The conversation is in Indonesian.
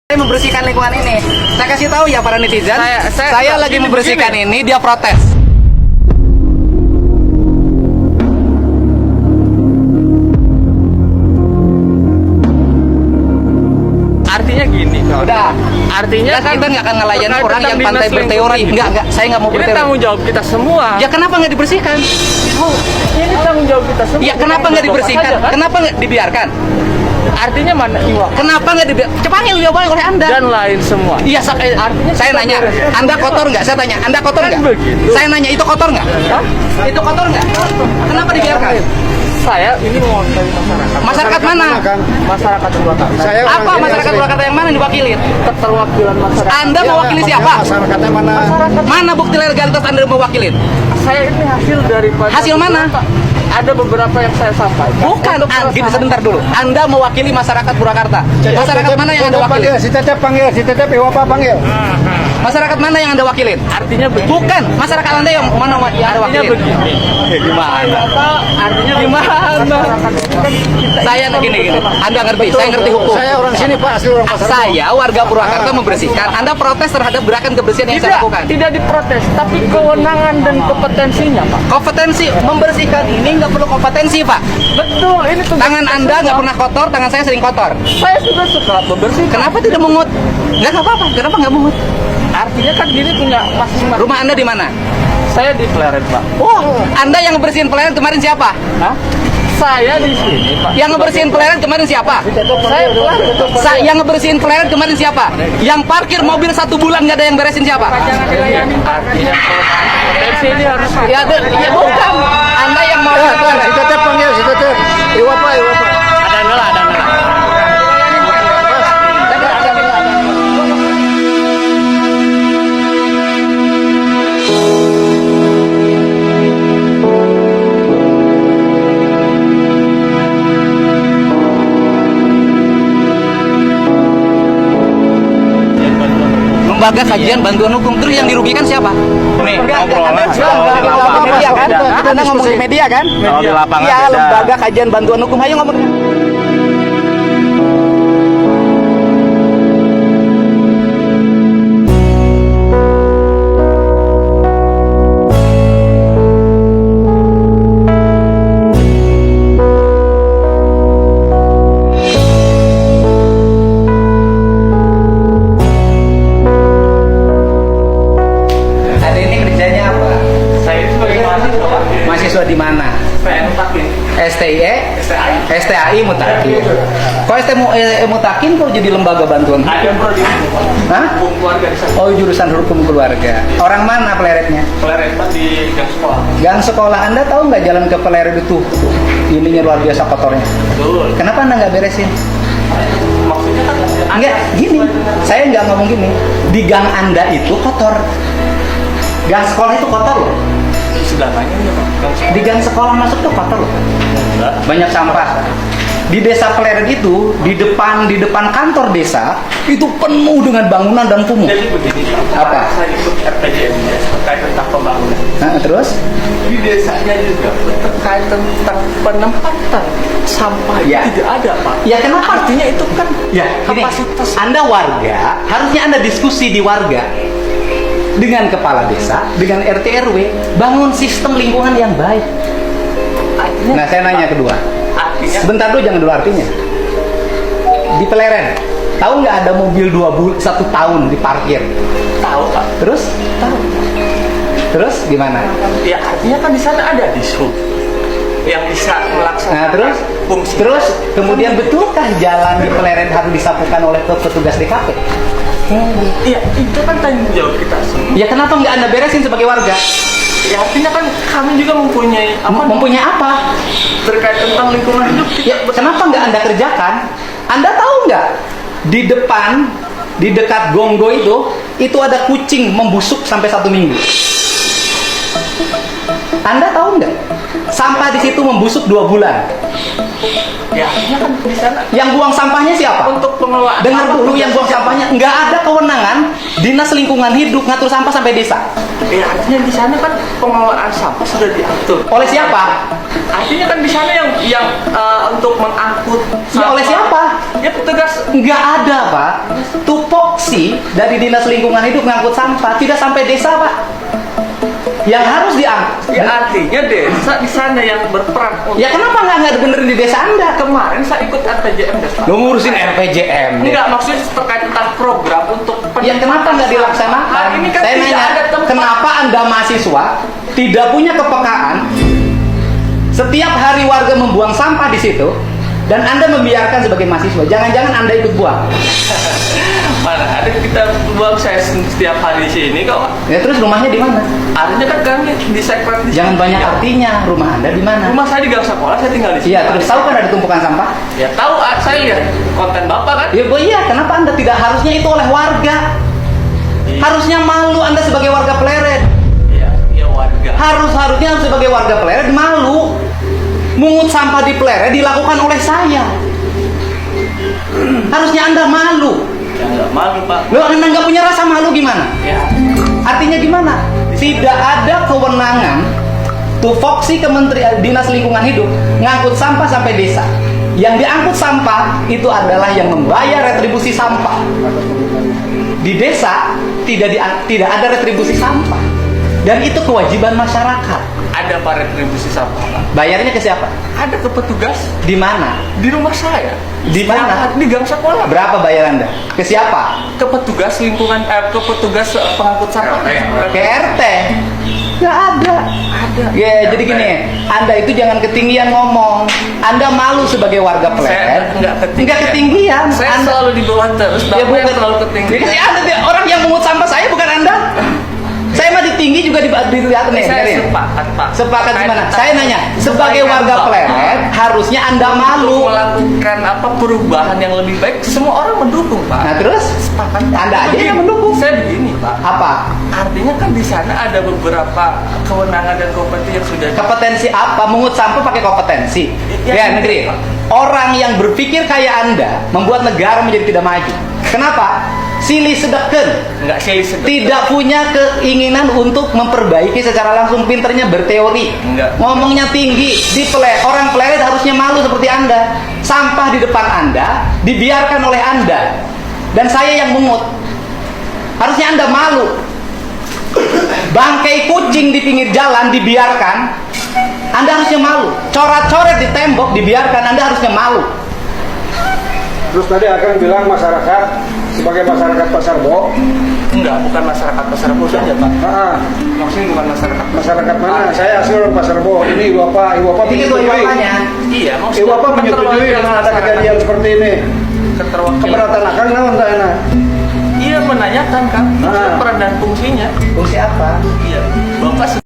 Saya membersihkan lingkungan ini. Saya kasih tahu ya para netizen. Saya lagi membersihkan ini, dia protes. Artinya gini, Udah. Artinya kan kita nggak akan ngelayani orang yang pandai berteori. Enggak. Saya nggak mau Ini berteori. tanggung jawab kita semua. Ya kenapa nggak dibersihkan? Ini tanggung jawab kita semua. Ya kenapa nggak dibersihkan? Kan? Kenapa nggak dibiarkan? Artinya mana iwa? Kenapa nggak dibiarkan? Cepannya jawabannya oleh Anda. Dan lain semua. Iya, Artinya saya kita nanya, beres. Anda kotor nggak? Saya tanya, Anda kotor nggak? begitu. Saya nanya, itu kotor nggak? Hah? Itu kotor nggak? Kenapa dibiarkan? Saya ini mewakili masyarakat. Masyarakat mana? Masyarakat Purwakarta. Apa masyarakat Purwakarta yang mana diwakilin? Keterwakilan masyarakat. Anda mewakili siapa? Masyarakatnya mana? Mana bukti legalitas Anda mewakilin? Saya ini hasil daripada Hasil mana? Ada beberapa yang saya sampaikan. Bukan, gini sebentar dulu. Anda mewakili masyarakat Purwakarta. Masyarakat mana yang Anda wakilin? Si Tetep panggil, si Tetep Iwapa panggil. Masyarakat mana yang Anda wakilin? Artinya begini. Bukan, masyarakat Anda yang mana yang Anda Artinya wakilin? begini. Gimana? Artinya Gimana? Saya gini. Anda ngerti, saya ngerti hukum. Saya orang sini Pak, asli orang pasar. Saya warga Purwakarta membersihkan. Anda protes terhadap gerakan kebersihan yang saya lakukan. Tidak diprotes, tapi kewenangan dan kompetensinya, Pak. Kompetensi membersihkan ini nggak perlu kompetensi, Pak. Betul, ini tugas Tangan kita Anda nggak semua. pernah kotor, tangan saya sering kotor. Saya juga suka membersihkan. Kenapa tidak mungut? Nggak apa-apa. Kenapa nggak mungut? Artinya kan gini punya masing-masing. Rumah Anda di mana? Saya di Pleret, Pak. Oh, Anda yang ngebersihin pelayanan kemarin siapa? Hah? Saya di sini, Pak. Yang ngebersihin pelayanan kemarin siapa? Saya Pleret. Yang ngebersihin pelayanan kemarin siapa? Yang parkir mobil 1 bulan nggak ada yang beresin siapa? Jangan dilayani, Pak. Artinya kompetensi ini harus Ya bukan. Anda yang mau Si Tetep panggil, si Tetep Iwapa. ada nela. Lembaga kajian bantuan hukum, terus yang dirugikan siapa? Nih, Anda ngomong media kan? Anda ngomong di media kan? Kalau di lapangan Ya, beda. lembaga kajian bantuan hukum, ayo ngomong. Hari ini kerjanya apa? Saya itu sebagai mahasiswa, Pak. Mahasiswa di mana? PN Takin. STIE? STAI Mutakin. Kok Mutakin kok jadi lembaga bantuan hukum? Ada prodi Pak. Hah? Hukum keluarga di sana. Oh, jurusan hukum keluarga. Orang mana peleretnya? Pleret, Pak, di gang sekolah. Gang sekolah Anda tahu nggak jalan ke peleret itu? Ininya luar biasa kotornya. Betul. Kenapa Anda nggak beresin? Maksudnya kan Enggak, gini. Saya nggak ngomong gini. Di gang Anda itu kotor. Gang sekolah itu kotor loh. sudah nanya ya, Pak. Gang sekolah. Di gang sekolah masuk tuh kotor loh. Enggak. Banyak sampah. Di desa Pleret itu, di depan kantor desa itu penuh dengan bangunan dan kumuh. Jadi begini, Pak. Apa? Saya ikut RPJMD terkait tentang pembangunan. Nah, terus? Di desanya juga terkait tentang penempatan sampah Ya. tidak ada, Pak. Ya kenapa? Artinya itu kan Ya, gini, kapasitas. Anda warga, harusnya Anda diskusi di warga dengan kepala desa, dengan RT RW, bangun sistem lingkungan yang baik. Artinya, Nah, saya nanya kedua. artinya Sebentar dulu, jangan dulu artinya. Di Peleren, tahu nggak ada mobil 1 tahun diparkir? tahu, Pak. Terus? Tahu. Terus gimana? Ya artinya kan di sana ada dishub yang bisa melaksanakan Nah, terus? fungsi. Terus kemudian betulkah jalan di Peleren harus disapukan oleh petugas DKP? Iya, itu kan tanggung jawab kita semua. Ya kenapa nggak Anda beresin sebagai warga? Ya artinya kan kami juga mempunyai Mempunyai apa? terkait tentang lingkungan hidup kita. Ya, kenapa nggak Anda kerjakan? Anda tahu nggak? Di depan, di dekat Gonggo itu ada kucing membusuk sampai 1 minggu. Anda tahu nggak? Sampah di situ membusuk 2 bulan. Ya, artinya kan di sana Yang buang sampahnya siapa? untuk pengelolaan. Dengar sampah, dulu, yang buang tugasnya sampahnya nggak ada kewenangan Dinas Lingkungan Hidup ngatur sampah sampai desa. siapa? Ya, artinya di sana kan pengelolaan sampah sudah diatur. Oleh siapa? Artinya kan di sana yang untuk mengangkut Ya oleh siapa? Ya petugas. Nggak ada, Pak. Tupoksi dari Dinas Lingkungan Hidup ngangkut sampah tidak sampai desa, Pak. Yang harus diangkut. Ya artinya desa di sana yang berperan. Ya kenapa nggak benerin di desa Anda? Kemarin saya ikut RPJM desa. Lo ngurusin RPJM. Enggak, maksudnya terkait tentang program untuk Ya kenapa nggak dilaksanakan? Hari ini kan Saya tidak nanya, ada tempat. kenapa Anda mahasiswa tidak punya kepekaan? Setiap hari warga membuang sampah di situ dan Anda membiarkan sebagai mahasiswa. Jangan-jangan Anda ikut buang. Mana ada kita buang, saya setiap hari di sini kok. Ya terus rumahnya di mana? Artinya kan kami di sekret di Jangan sini. banyak artinya. Rumah Anda di mana? Rumah saya di Gang Sekolah, saya tinggal di sini. Iya, terus tahu kan ada tumpukan sampah? Ya tahu, saya lihat konten Bapak kan. Ya, Bu, iya. Kenapa Anda tidak harusnya itu oleh warga? Iya. Harusnya malu Anda sebagai warga Pleret. Iya warga. Harusnya sebagai warga Pleret malu. Mungut sampah di Pleret dilakukan oleh saya. Harusnya Anda malu. Ya nggak malu Pak. Loh, Anda nggak punya rasa malu gimana? Ya. Artinya gimana? Tidak ada kewenangan tupoksi Kementerian Dinas Lingkungan Hidup ngangkut sampah sampai desa. Yang diangkut sampah itu adalah yang membayar retribusi sampah. Di desa tidak ada retribusi sampah. Dan itu kewajiban masyarakat. Ada Pak retribusi sampah Pak. Bayarnya ke siapa? Ada ke petugas Di mana? di rumah saya. Di mana? Di Gang Sekolah. Berapa bayar Anda? Ke siapa? Ke petugas lingkungan, ke petugas pengangkut sampah. Ke RT. Nggak ada. Ada. Ya, jadi gini, Anda itu jangan ketinggian ngomong. Anda malu sebagai warga Saya Pleret. nggak ketinggian. Nggak ketinggian. Saya Anda selalu di bawah terus. ya Bapak yang bukan selalu ketinggian. Ya, Anda orang yang mengut sampah saya bukan Anda. Saya mah ditinggi juga dilihat nih. Saya dengerin. sepakat Pak. Sepakat gimana? Terkait Saya nanya, sebagai kebaikan warga Bapak Pleret harusnya Anda untuk malu. melakukan perubahan yang lebih baik, semua orang mendukung Pak. Nah, terus Sepakat. Anda aja Begini, yang mendukung. Saya begini Pak. Apa? Artinya kan di sana ada beberapa kewenangan dan kompetensi yang sudah Kompetensi apa? Mengut sampah pakai kompetensi. Ya, Ya, negeri. Orang yang berpikir kayak Anda membuat negara menjadi tidak maju. Kenapa? Silih sedeken. nggak silih sedekah. Tidak punya keinginan untuk memperbaiki secara langsung, pinternya berteori. Enggak. Ngomongnya tinggi. Orang Pleret harusnya malu seperti Anda. Sampah di depan Anda dibiarkan oleh Anda. Dan saya yang mungut. Harusnya Anda malu. Bangkai kucing di pinggir jalan dibiarkan. Anda harusnya malu. Coret-coret di tembok dibiarkan. Anda harusnya malu. Terus tadi akan bilang masyarakat sebagai masyarakat Pasar Bo. Enggak, bukan masyarakat Pasar Bo saja Pak. Maksudnya bukan masyarakat. Masyarakat mana? Saya asli orang Pasar Bo. Ini Ibu Bapak Ini ketua menyetujui. bapaknya. Iya, Ibu Bapak menyetujui dengan ada kejadian seperti ini. keterwakilan. Keberatan akan naon tanya. Iya menanyakan kan peran dan fungsinya. Fungsi apa? Iya, Bapak